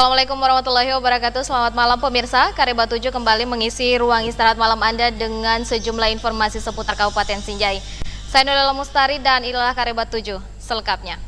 Assalamualaikum warahmatullahi wabarakatuh. Selamat malam pemirsa. Kareba 7 kembali mengisi ruang istirahat malam Anda dengan sejumlah informasi seputar Kabupaten Sinjai. Saya Nurila Mustari dan inilah Kareba 7 selengkapnya.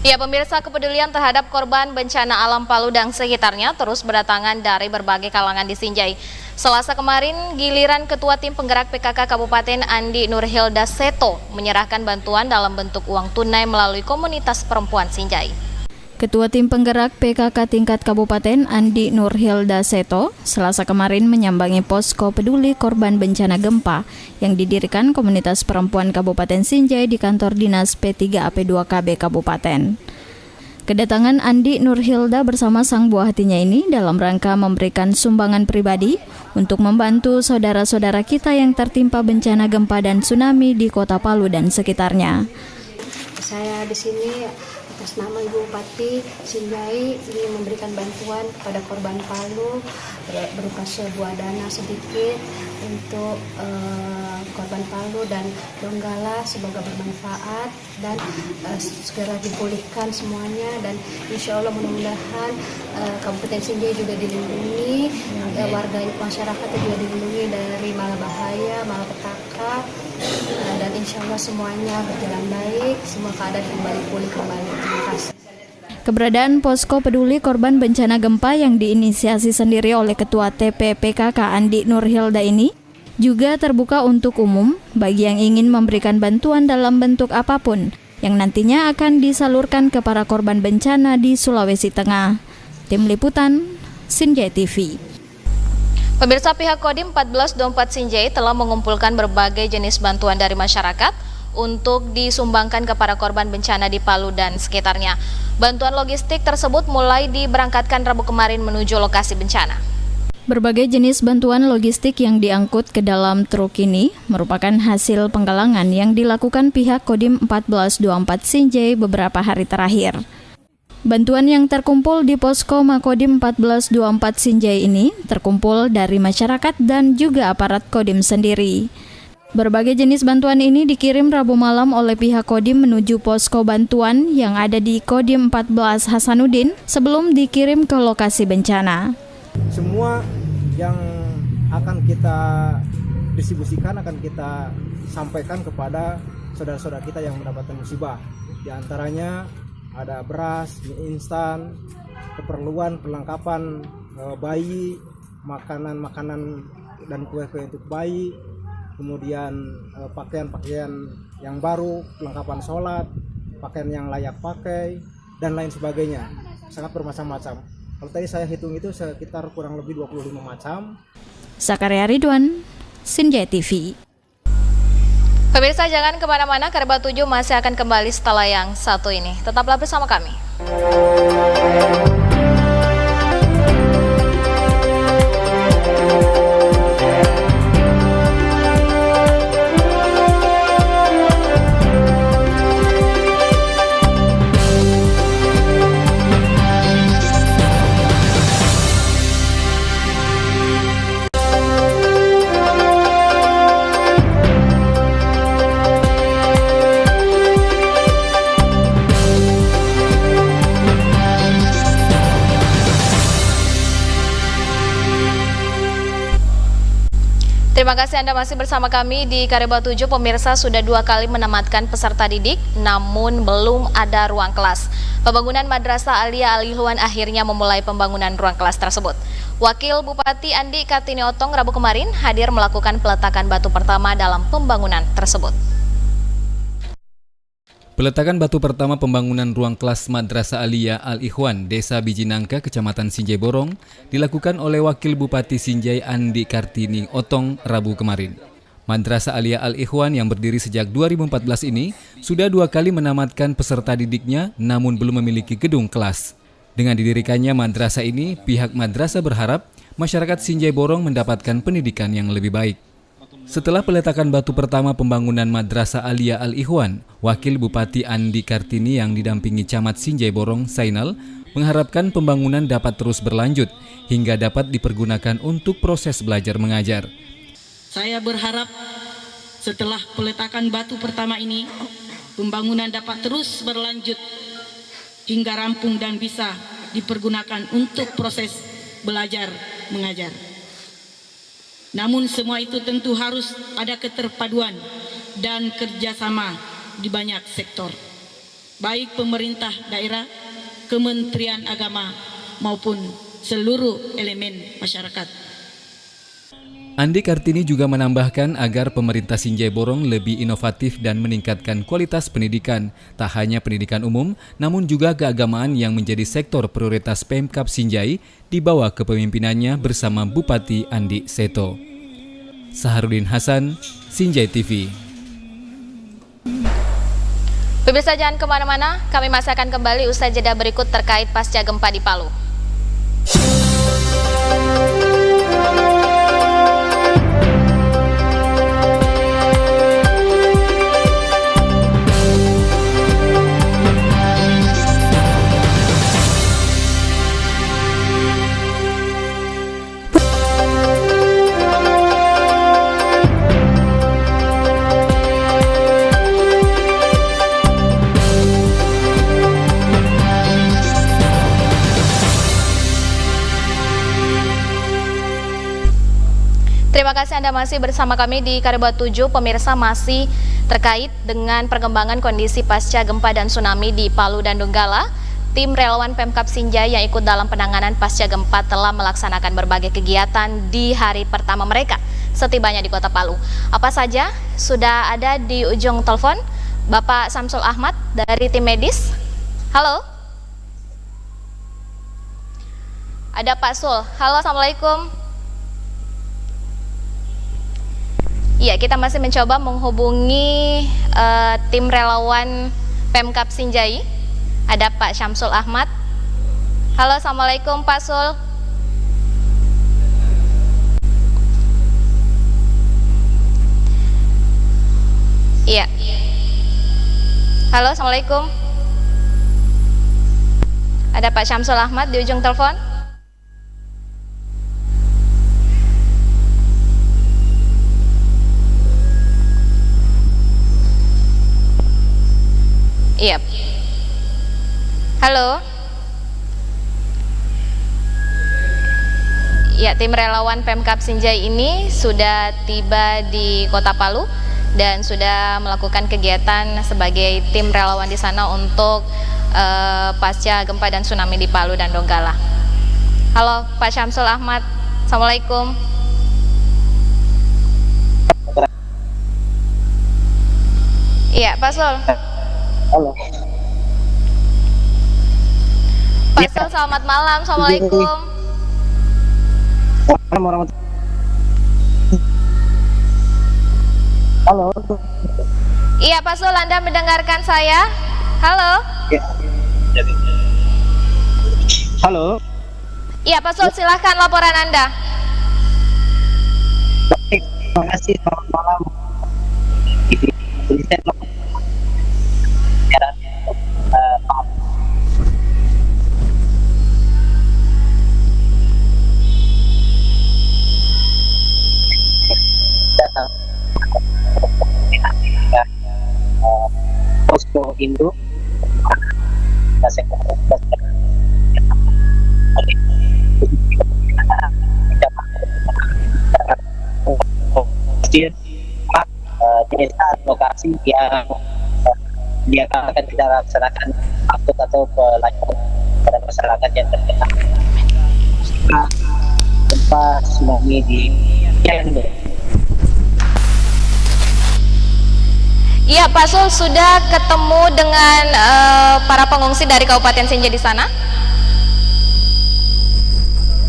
Ya pemirsa, kepedulian terhadap korban bencana alam Palu dan sekitarnya terus berdatangan dari berbagai kalangan di Sinjai. Selasa kemarin, giliran Ketua Tim Penggerak PKK Kabupaten Andi Nurhilda Seto menyerahkan bantuan dalam bentuk uang tunai melalui komunitas perempuan Sinjai. Ketua Tim Penggerak PKK tingkat Kabupaten Andi Nurhilda Seto Selasa kemarin menyambangi posko peduli korban bencana gempa yang didirikan komunitas perempuan Kabupaten Sinjai di kantor dinas P3AP2KB Kabupaten. Kedatangan Andi Nurhilda bersama sang buah hatinya ini dalam rangka memberikan sumbangan pribadi untuk membantu saudara-saudara kita yang tertimpa bencana gempa dan tsunami di Kota Palu dan sekitarnya. Saya di sini atas nama Ibu Bupati Sinjai ingin memberikan bantuan kepada korban Palu berupa sebuah dana sedikit untuk korban Palu dan Donggala, semoga bermanfaat dan segera dipulihkan semuanya, dan insya Allah mudah-mudahan Kabupaten Sinjai juga dilindungi, warga masyarakat juga dilindungi dari malapetaka, malapetaka, dan insya Allah semuanya berjalan baik, semua keadaan kembali pulih kembali. Terima kasih. Keberadaan posko peduli korban bencana gempa yang diinisiasi sendiri oleh Ketua TPPKK Andi Nurhilda ini juga terbuka untuk umum bagi yang ingin memberikan bantuan dalam bentuk apapun yang nantinya akan disalurkan ke para korban bencana di Sulawesi Tengah. Tim Liputan, Sinjai TV. Pemirsa, pihak Kodim 1424 Sinjai telah mengumpulkan berbagai jenis bantuan dari masyarakat untuk disumbangkan kepada korban bencana di Palu dan sekitarnya. Bantuan logistik tersebut mulai diberangkatkan Rabu kemarin menuju lokasi bencana. Berbagai jenis bantuan logistik yang diangkut ke dalam truk ini merupakan hasil penggalangan yang dilakukan pihak Kodim 1424 Sinjai beberapa hari terakhir. Bantuan yang terkumpul di posko Makodim 1424 Sinjai ini terkumpul dari masyarakat dan juga aparat Kodim sendiri. Berbagai jenis bantuan ini dikirim Rabu malam oleh pihak Kodim menuju posko bantuan yang ada di Kodim 14 Hasanuddin sebelum dikirim ke lokasi bencana. Semua yang akan kita distribusikan akan kita sampaikan kepada saudara-saudara kita yang mendapatkan musibah. Di antaranya ada beras, mie instan, keperluan perlengkapan bayi, makanan-makanan dan kue-kue untuk bayi, kemudian pakaian-pakaian yang baru, perlengkapan sholat, pakaian yang layak pakai, dan lain sebagainya. Sangat bermacam-macam. Kalau tadi saya hitung itu sekitar kurang lebih 25 macam. Zakaria Ridwan, Sinjai TV. Pemirsa, jangan kemana-mana, Kareba 7 masih akan kembali setelah yang satu ini. Tetaplah bersama kami. Terima kasih Anda masih bersama kami di Kareba 7. Pemirsa, sudah 2 kali menamatkan peserta didik, namun belum ada ruang kelas. Pembangunan Madrasah Aliyah Al-Ikhwan akhirnya memulai pembangunan ruang kelas tersebut. Wakil Bupati Andi Kartini Otong Rabu kemarin hadir melakukan peletakan batu pertama dalam pembangunan tersebut. Peletakan batu pertama pembangunan ruang kelas Madrasah Aliyah Al-Ikhwan, Desa Bijinangka, Kecamatan Sinjai Borong, dilakukan oleh Wakil Bupati Sinjai Andi Kartini Otong Rabu kemarin. Madrasah Aliyah Al-Ikhwan yang berdiri sejak 2014 ini sudah 2 kali menamatkan peserta didiknya namun belum memiliki gedung kelas. Dengan didirikannya madrasah ini, pihak madrasah berharap masyarakat Sinjai Borong mendapatkan pendidikan yang lebih baik. Setelah peletakan batu pertama pembangunan Madrasah Aliyah Al-Ikhwan, Wakil Bupati Andi Kartini yang didampingi Camat Sinjai Borong, Sainal, mengharapkan pembangunan dapat terus berlanjut hingga dapat dipergunakan untuk proses belajar mengajar. Saya berharap setelah peletakan batu pertama ini, pembangunan dapat terus berlanjut hingga rampung dan bisa dipergunakan untuk proses belajar mengajar. Namun semua itu tentu harus ada keterpaduan dan kerjasama di banyak sektor, baik pemerintah daerah, Kementerian Agama maupun seluruh elemen masyarakat. Andi Kartini juga menambahkan agar pemerintah Sinjai Borong lebih inovatif dan meningkatkan kualitas pendidikan, tak hanya pendidikan umum, namun juga keagamaan yang menjadi sektor prioritas Pemkab Sinjai di bawah kepemimpinannya bersama Bupati Andi Seto. Saharudin Hasan, Sinjai TV. Pemirsa jangan kemana-mana, kami masih akan kembali usai jeda berikut terkait pasca gempa di Palu. Terima kasih Anda masih bersama kami di Kareba 7, pemirsa, masih terkait dengan perkembangan kondisi pasca gempa dan tsunami di Palu dan Donggala. Tim relawan Pemkab Sinjai yang ikut dalam penanganan pasca gempa telah melaksanakan berbagai kegiatan di hari pertama mereka setibanya di Kota Palu. Apa saja? Sudah ada di ujung telepon Bapak Samsul Ahmad dari tim medis. Halo? Ada Pak Sul. Halo, Assalamualaikum. Iya, kita masih mencoba menghubungi tim relawan Pemkab Sinjai. Ada Pak Syamsul Ahmad. Halo, Assalamualaikum Pak Sul. Iya. Halo, Assalamualaikum. Ada Pak Syamsul Ahmad di ujung telepon. Iya. Halo. Ya, tim relawan Pemkab Sinjai ini sudah tiba di Kota Palu dan sudah melakukan kegiatan sebagai tim relawan di sana untuk pasca gempa dan tsunami di Palu dan Donggala. Halo, Pak Syamsul Ahmad. Assalamualaikum. Iya, Pak Sul. Halo. Pak Sul, selamat malam. Assalamualaikum. Halo. Iya, Pak Sul, Anda mendengarkan saya? Halo. Halo. Iya, Pak Sul, silahkan laporan Anda. Baik, terima kasih. Selamat malam. Posko Indo desa lokasi yang dia akan kita laksanakan angkut atau pelayanan pada masyarakat yang terkena gempa tsunami di Indo. Iya, Pak Sul, sudah ketemu dengan para pengungsi dari Kabupaten Sinjai di sana?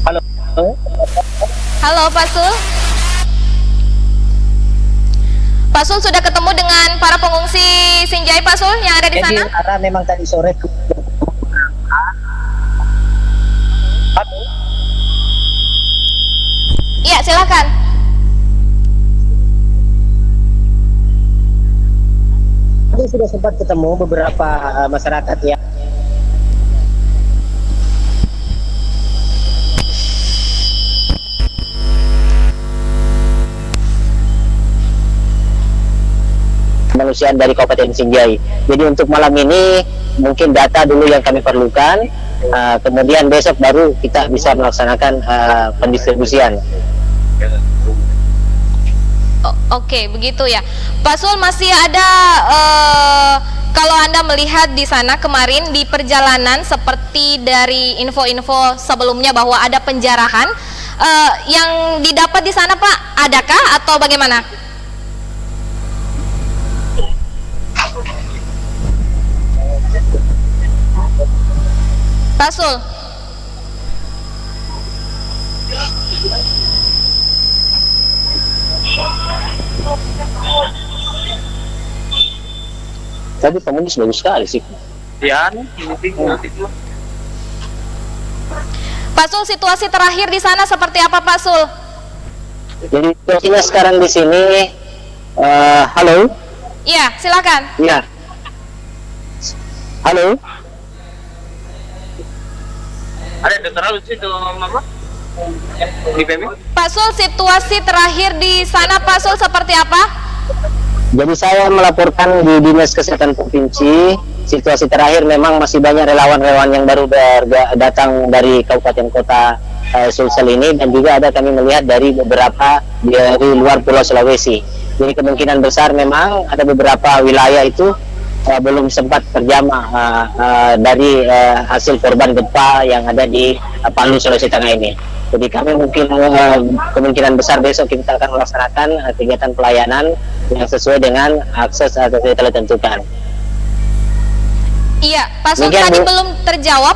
Halo. Halo, Pak Sul. Pak Sul sudah ketemu dengan para pengungsi Sinjai, Pak Sul, yang ada di sana? Jadi, karena memang tadi sore Halo. Iya, silakan. sudah sempat ketemu beberapa masyarakat yang kemanusiaan dari Kabupaten Sinjai. Jadi untuk malam ini mungkin data dulu yang kami perlukan, kemudian besok baru kita bisa melaksanakan pendistribusian. Oke, begitu ya. Pak Sul, masih ada kalau Anda melihat di sana kemarin di perjalanan seperti dari info-info sebelumnya bahwa ada penjarahan yang didapat di sana, Pak, adakah atau bagaimana? Pak Sul. Tadi komunis bagus sekali sih. Pak Sul, situasi terakhir di sana seperti apa, Pak Sul? Jadi situasinya sekarang di sini, halo? Iya, silakan. Iya. Halo? Ada dokter lalu situ apa? Di PMI? Pak Sul, situasi terakhir di sana Pak Sul seperti apa? Jadi saya melaporkan di Dinas Kesehatan Provinsi, situasi terakhir memang masih banyak relawan-relawan yang baru datang dari kabupaten kota Sulsel ini, dan juga ada kami melihat dari beberapa dari luar Pulau Sulawesi. Jadi kemungkinan besar memang ada beberapa wilayah itu belum sempat terjamah dari hasil korban gempa yang ada di Palu, Sulawesi Tengah ini. Jadi kami mungkin kemungkinan besar besok kita akan melaksanakan kegiatan pelayanan yang sesuai dengan akses yang telah ditentukan. Iya, Pak Sul, tadi belum terjawab.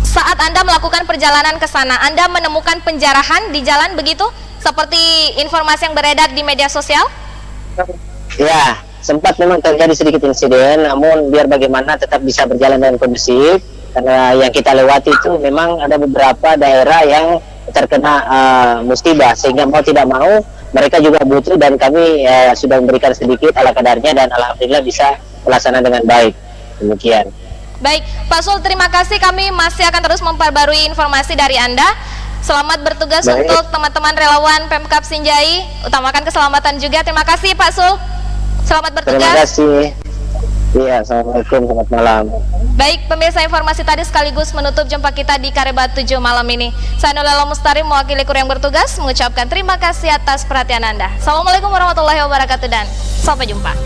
Saat Anda melakukan perjalanan ke sana, Anda menemukan penjarahan di jalan begitu? Seperti informasi yang beredar di media sosial? Ya, sempat memang terjadi sedikit insiden, namun biar bagaimana tetap bisa berjalan dengan kondusif. Karena yang kita lewati itu memang ada beberapa daerah yang terkena musibah, sehingga mau tidak mau mereka juga butuh, dan kami sudah memberikan sedikit ala kadarnya, dan alhamdulillah bisa melaksanakan dengan baik. Demikian. Baik, Pak Sul, terima kasih. Kami masih akan terus memperbarui informasi dari Anda. Selamat bertugas untuk teman-teman relawan Pemkab Sinjai. Utamakan keselamatan juga. Terima kasih, Pak Sul. Selamat bertugas. Terima kasih. Iya, assalamualaikum, selamat malam. Baik, pemirsa, informasi tadi sekaligus menutup jumpa kita di Karebat 7 malam ini. Saya Nolala Mustari mewakili kru yang bertugas mengucapkan terima kasih atas perhatian Anda. Assalamualaikum warahmatullahi wabarakatuh dan sampai jumpa.